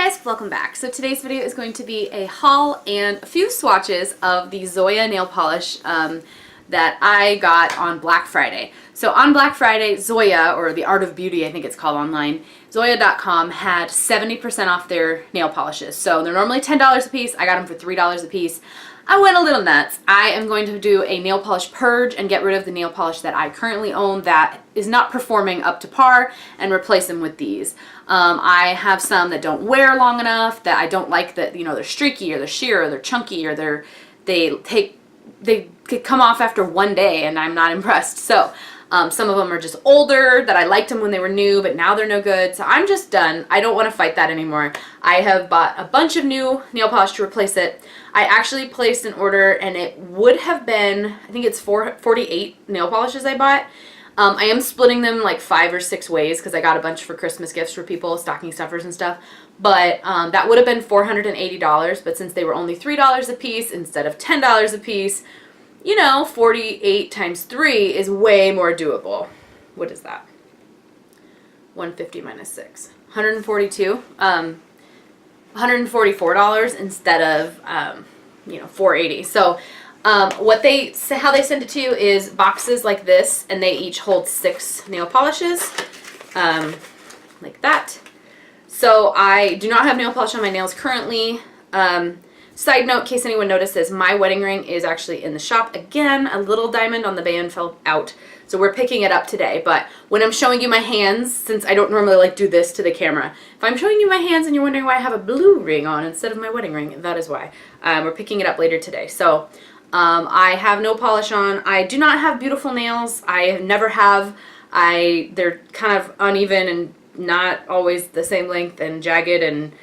guys, welcome back. So today's video is going to be a haul and a few swatches of the Zoya nail polish that I got on Black Friday. So on Black Friday, Zoya, or The Art of Beauty, I think it's called online, Zoya.com had 70% off their nail polishes. So they're normally $10 a piece. I got them for $3 a piece. I went a little nuts. I am going to do a nail polish purge and get rid of the nail polish that I currently own that is not performing up to par and replace them with these. I have some that don't wear long enough, that I don't like, that, you know, they're streaky or they're sheer or they're chunky or they could come off after one day and I'm not impressed. So some of them are just older that I liked them when they were new, but now they're no good. So I'm just done. I don't want to fight that anymore. I have bought a bunch of new nail polish to replace it. I actually placed an order and it would have been, I think it's 48 nail polishes I bought. I am splitting them like 5 or 6 ways because I got a bunch for Christmas gifts for people, stocking stuffers and stuff. But that would have been $480, but since they were only $3 a piece instead of $10 a piece, you know, 48 times 3 is way more doable. What is that? 150 minus 6. 142. $144 instead of, you know, $480. So how they send it to you is boxes like this, and they each hold 6 nail polishes, like that. So I do not have nail polish on my nails currently. Side note, in case anyone notices, my wedding ring is actually in the shop. Again, a little diamond on the band fell out, so we're picking it up today. But when I'm showing you my hands, since I don't normally like do this to the camera, if I'm showing you my hands and you're wondering why I have a blue ring on instead of my wedding ring, that is why. We're picking it up later today. So I have no polish on. I do not have beautiful nails. I never have. They're kind of uneven and not always the same length and jagged, and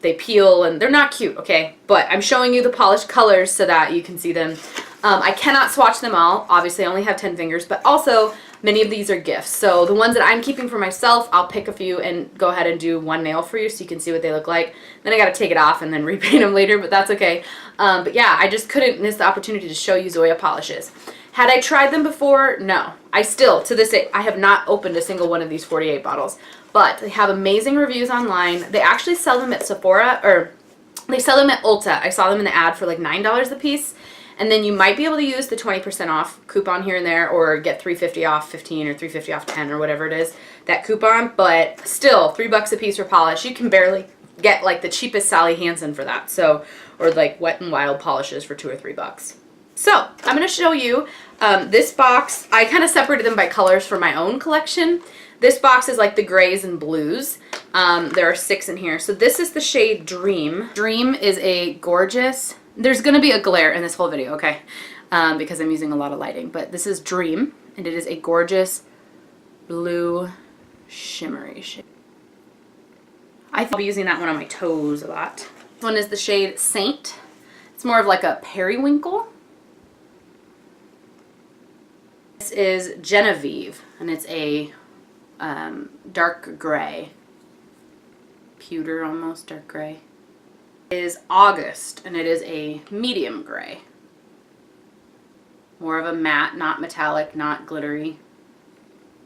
they peel and they're not cute, okay? But I'm showing you the polished colors so that you can see them. I cannot swatch them all. Obviously, I only have 10 fingers, but also many of these are gifts. So the ones that I'm keeping for myself, I'll pick a few and go ahead and do one nail for you so you can see what they look like. Then I got to take it off and then repaint them later, but that's okay. But yeah, I just couldn't miss the opportunity to show you Zoya polishes. Had I tried them before? No. I still, to this day, I have not opened a single one of these 48 bottles. But they have amazing reviews online. They actually sell them at Sephora, or they sell them at Ulta. I saw them in the ad for like $9 a piece. And then you might be able to use the 20% off coupon here and there, or get $3.50 off 15 or $3.50 off 10 or whatever it is, that coupon. But still, $3 a piece for polish. You can barely get like the cheapest Sally Hansen for that. So, or like Wet n Wild polishes for $2 or $3. So I'm going to show you this box. I kind of separated them by colors for my own collection. This box is like the grays and blues. There are 6 in here. So this is the shade Dream. Dream is a gorgeous, there's going to be a glare in this whole video, okay? Because I'm using a lot of lighting. But this is Dream, and it is a gorgeous blue shimmery shade. I'll be using that one on my toes a lot. This one is the shade Saint. It's more of like a periwinkle. This is Genevieve, and it's a dark gray, pewter almost, dark gray. It is August, and it is a medium gray. More of a matte, not metallic, not glittery.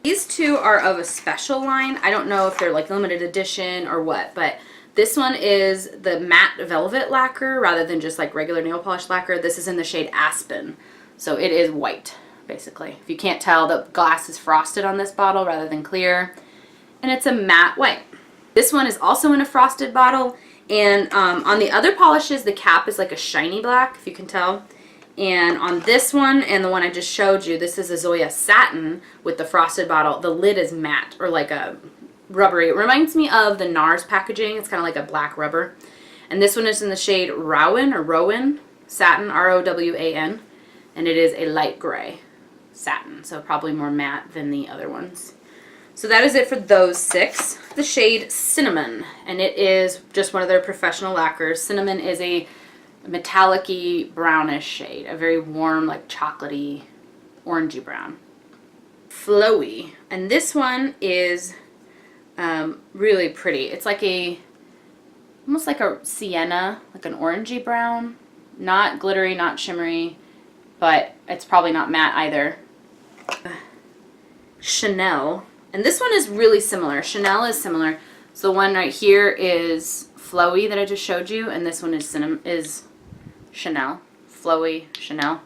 These two are of a special line. I don't know if they're like limited edition or what, but this one is the matte velvet lacquer rather than just like regular nail polish lacquer. This is in the shade Aspen, so it is white. Basically, if you can't tell, the glass is frosted on this bottle rather than clear, and it's a matte white. This one is also in a frosted bottle, and on the other polishes the cap is like a shiny black, if you can tell, and on this one and the one I just showed you, this is a Zoya Satin with the frosted bottle. The lid is matte, or like a rubbery. It reminds me of the NARS packaging. It's kind of like a black rubber. And this one is in the shade Rowan, or Rowan Satin, R-O-W-A-N, and it is a light gray satin, so probably more matte than the other ones. So that is it for those 6. The shade Cinnamon, and it is just one of their professional lacquers. Cinnamon is a metallic-y brownish shade, a very warm, like chocolatey, orangey brown. Flowy, and this one is really pretty. It's like almost like a sienna, like an orangey brown, not glittery, not shimmery, but it's probably not matte either. Chanel, and this one is really similar. Chanel is similar. So the one right here is Flowy that I just showed you, and this one is Chanel. Flowy Chanel.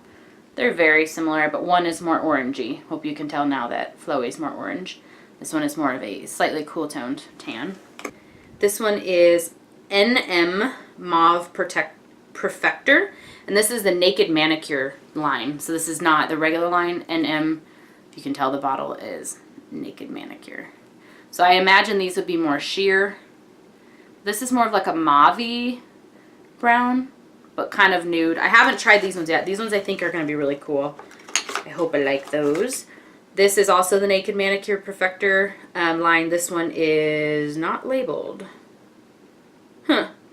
They're very similar, but one is more orangey. Hope you can tell now that Flowy is more orange. This one is more of a slightly cool toned tan. This one is NM Mauve Perfector, and this is the Naked Manicure line. So this is not the regular line. NM, you can tell the bottle is Naked Manicure. So I imagine these would be more sheer. This is more of like a mauve brown, but kind of nude. I haven't tried these ones yet. These ones I think are going to be really cool. I hope I like those. This is also the Naked Manicure Perfector line. This one is not labeled.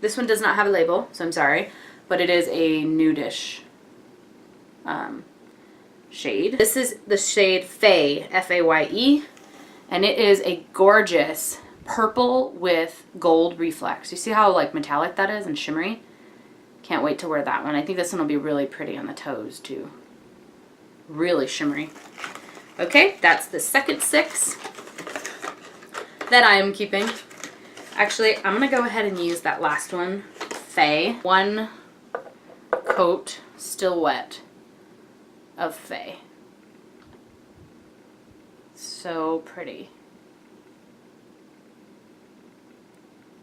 This one does not have a label, so I'm sorry. But it is a nudish shade. This is the shade Faye, F-A-Y-E. And it is a gorgeous purple with gold reflex. You see how like metallic that is and shimmery? Can't wait to wear that one. I think this one will be really pretty on the toes too. Really shimmery. Okay, that's the second 6 that I am keeping. Actually, I'm going to go ahead and use that last one, Faye. One coat, still wet, of Faye. So pretty.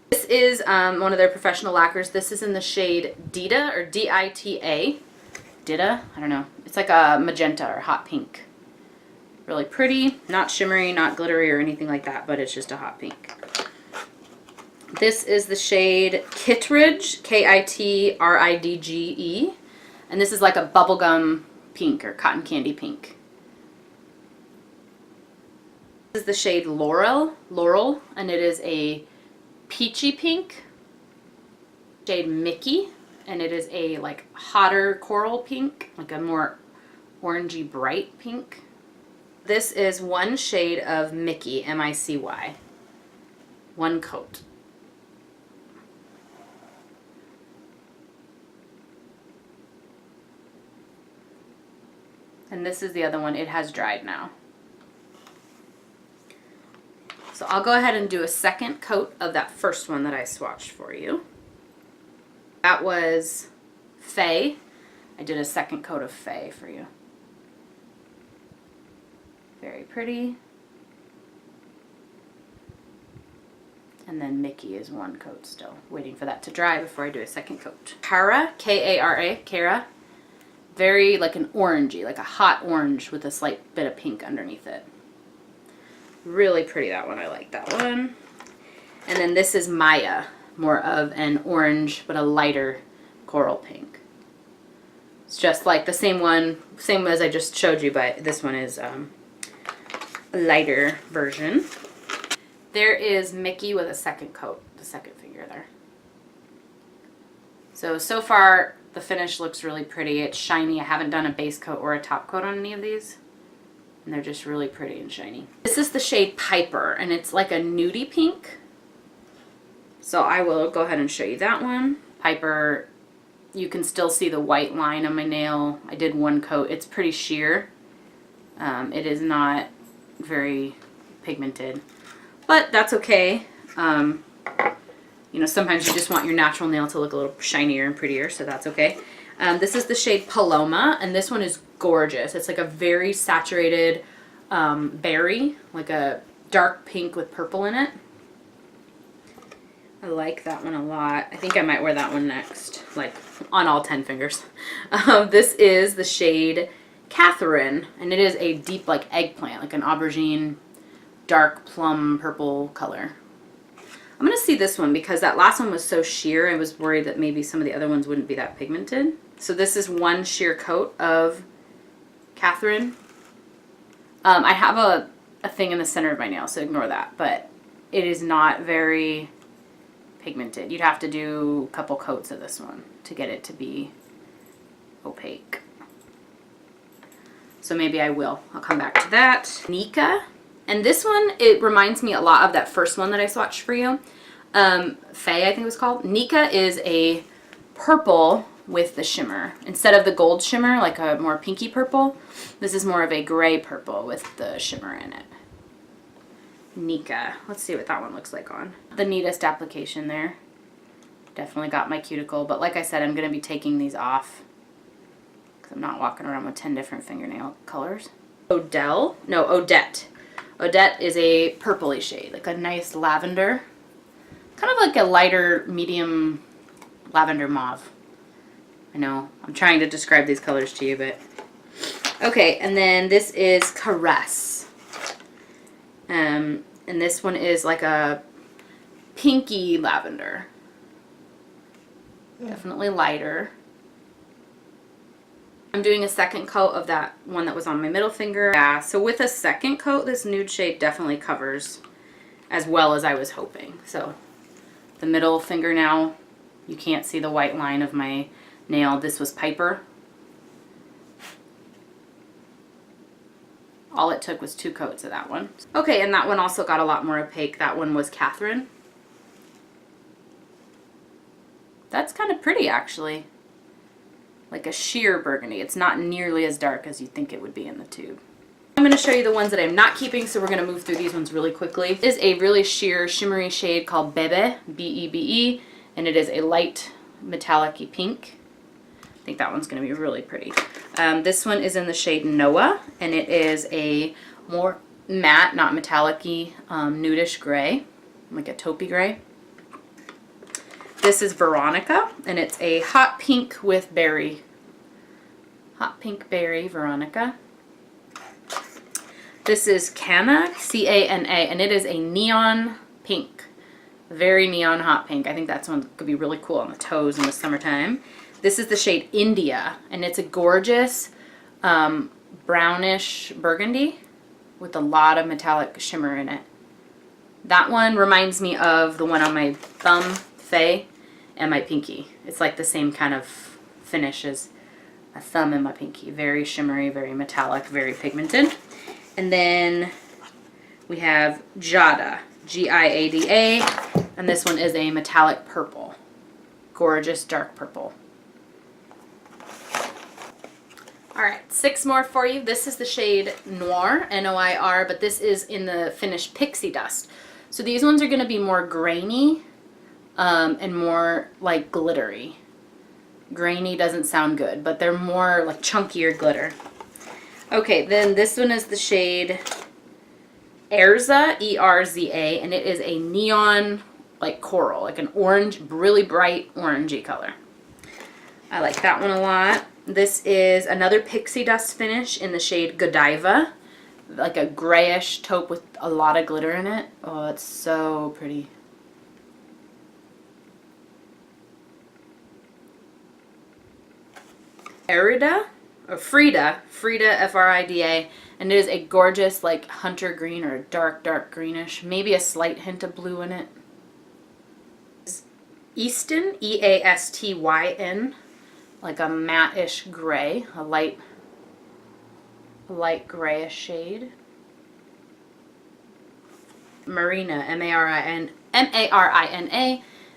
This is one of their professional lacquers. This is in the shade Dita, or D-I-T-A. Dita? I don't know. It's like a magenta or hot pink. Really pretty. Not shimmery, not glittery or anything like that, but it's just a hot pink. This is the shade Kittridge, K-I-T-R-I-D-G-E. And this is like a bubblegum pink or cotton candy pink. This is the shade Laurel, and it is a peachy pink. Shade Mickey, and it is a like hotter coral pink, like a more orangey bright pink. This is one shade of Mickey, M-I-C-Y. One coat. And this is the other one. It has dried now. So I'll go ahead and do a second coat of that first one that I swatched for you. That was Faye. I did a second coat of Faye for you. Very pretty. And then Mickey is one coat still. Waiting for that to dry before I do a second coat. Cara, K-A-R-A, Cara. Very like an orangey, like a hot orange with a slight bit of pink underneath it. Really pretty, that one. I like that one. And then this is Maya, more of an orange but a lighter coral pink. It's just like the same one, same as I just showed you, but this one is a lighter version. There is Mickey with a second coat, the second finger there. So far the finish looks really pretty. It's shiny. I haven't done a base coat or a top coat on any of these. And they're just really pretty and shiny. This is the shade Piper, and it's like a nudie pink. So I will go ahead and show you that one. Piper, you can still see the white line on my nail. I did one coat. It's pretty sheer. It is not very pigmented, but that's okay. You know, sometimes you just want your natural nail to look a little shinier and prettier, so that's okay. This is the shade Paloma, and this one is gorgeous. It's like a very saturated berry, like a dark pink with purple in it. I like that one a lot. I think I might wear that one next, like on all 10 fingers. This is the shade Catherine, and it is a deep like eggplant, like an aubergine, dark plum purple color. I'm going to see this one because that last one was so sheer. I was worried that maybe some of the other ones wouldn't be that pigmented. So this is one sheer coat of Catherine. I have a thing in the center of my nail, so ignore that. But it is not very pigmented. You'd have to do a couple coats of this one to get it to be opaque. So maybe I will. I'll come back to that. Nika. And this one, it reminds me a lot of that first one that I swatched for you. Faye, I think it was called. Nika is a purple with the shimmer. Instead of the gold shimmer, like a more pinky purple, this is more of a gray purple with the shimmer in it. Nika. Let's see what that one looks like on. The neatest application there. Definitely got my cuticle, but like I said, I'm going to be taking these off because I'm not walking around with 10 different fingernail colors. Odette. Odette is a purpley shade, like a nice lavender. Kind of like a lighter, medium lavender mauve. I know, I'm trying to describe these colors to you, but... Okay, and then this is Caress. And this one is like a pinky lavender. Definitely lighter. I'm doing a second coat of that one that was on my middle finger. Yeah, so with a second coat, this nude shade definitely covers as well as I was hoping. So the middle finger now, you can't see the white line of my nail. This was Piper. All it took was 2 coats of that one. Okay, and that one also got a lot more opaque. That one was Catherine. That's kind of pretty, actually. Like a sheer burgundy. It's not nearly as dark as you think it would be in the tube. I'm going to show you the ones that I'm not keeping, so we're going to move through these ones really quickly. This is a really sheer, shimmery shade called Bebe, B-E-B-E, and it is a light metallic-y pink. I think that one's going to be really pretty. This one is in the shade Noah, and it is a more matte, not metallic-y, nudish gray, like a taupey gray. This is Veronica, and it's a hot pink with berry. Hot pink berry Veronica. This is Cana, C-A-N-A, and it is a neon pink. Very neon hot pink. I think that's one that could be really cool on the toes in the summertime. This is the shade India, and it's a gorgeous brownish burgundy with a lot of metallic shimmer in it. That one reminds me of the one on my thumb, Faye, and my pinky. It's like the same kind of finish as a thumb and my pinky. Very shimmery, very metallic, very pigmented. And then we have Jada, G-I-A-D-A, and this one is a metallic purple. Gorgeous dark purple. Alright, 6 more for you. This is the shade Noir, N-O-I-R, but this is in the finish Pixie Dust. So these ones are going to be more grainy and more like glittery. Grainy doesn't sound good, but they're more like chunkier glitter. Okay, then this one is the shade Erza, E-R-Z-A, and it is a neon like coral, like an orange, really bright orangey color. I like that one a lot. This is another Pixie Dust finish in the shade Godiva, like a grayish taupe with a lot of glitter in it. Oh, it's so pretty. Frida, F-R-I-D-A, and it is a gorgeous like hunter green or dark greenish, maybe a slight hint of blue in it. Easton, E-A-S-T-Y-N, like a matte-ish gray, a light grayish shade. Marina, M-A-R-I-N-A,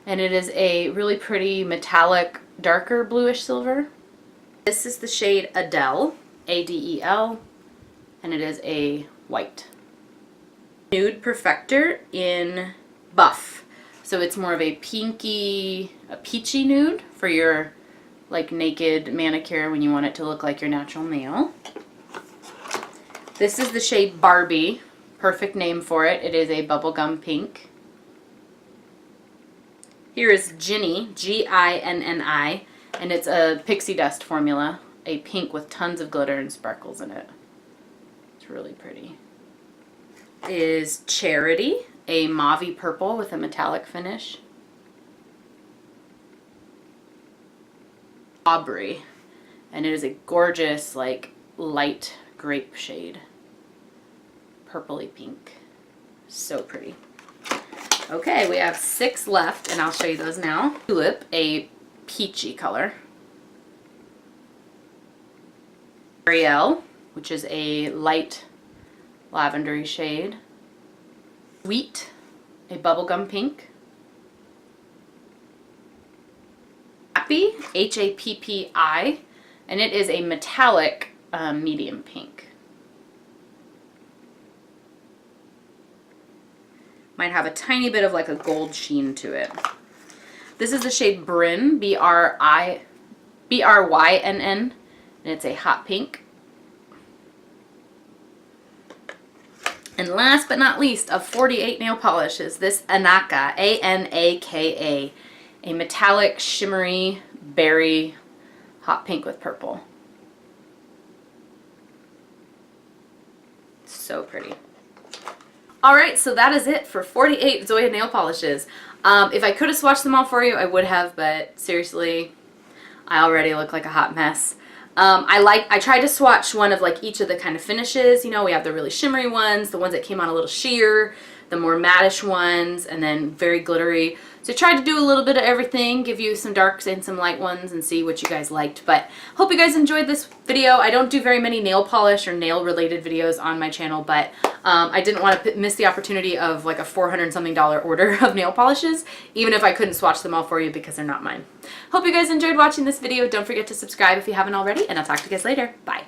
and it is a really pretty metallic, darker bluish silver. This is the shade Adele, A-D-E-L, and it is a white. Nude Perfector in Buff. So it's more of a pinky, a peachy nude for your like naked manicure when you want it to look like your natural nail. This is the shade Barbie, perfect name for it. It is a bubblegum pink. Here is Ginny, G-I-N-N-I, and it's a Pixie Dust formula, a pink with tons of glitter and sparkles in it. It's really pretty. Is Charity, a mauve purple with a metallic finish. Aubrey, and it is a gorgeous like light grape shade, purpley pink. So pretty. Okay, we have 6 left, and I'll show you those now. Tulip, a peachy color. Ariel, which is a light lavendery shade. Sweet, a bubblegum pink. Happy, H-A-P-P-I, and it is a metallic medium pink. Might have a tiny bit of like a gold sheen to it. This is the shade Bryn, B-R-Y-N-N, and it's a hot pink. And last but not least, of 48 nail polishes, this Anaka, A-N-A-K-A, a metallic shimmery berry hot pink with purple. So pretty. Alright, so that is it for 48 Zoya nail polishes. If I could have swatched them all for you, I would have, but seriously, I already look like a hot mess. I tried to swatch one of like each of the kind of finishes. You know, we have the really shimmery ones, the ones that came on a little sheer, the more matte-ish ones, and then very glittery. So I tried to do a little bit of everything, give you some darks and some light ones and see what you guys liked. But hope you guys enjoyed this video. I don't do very many nail polish or nail related videos on my channel, but I didn't want to miss the opportunity of like a $400-something order of nail polishes, even if I couldn't swatch them all for you because they're not mine. Hope you guys enjoyed watching this video. Don't forget to subscribe if you haven't already, and I'll talk to you guys later. Bye.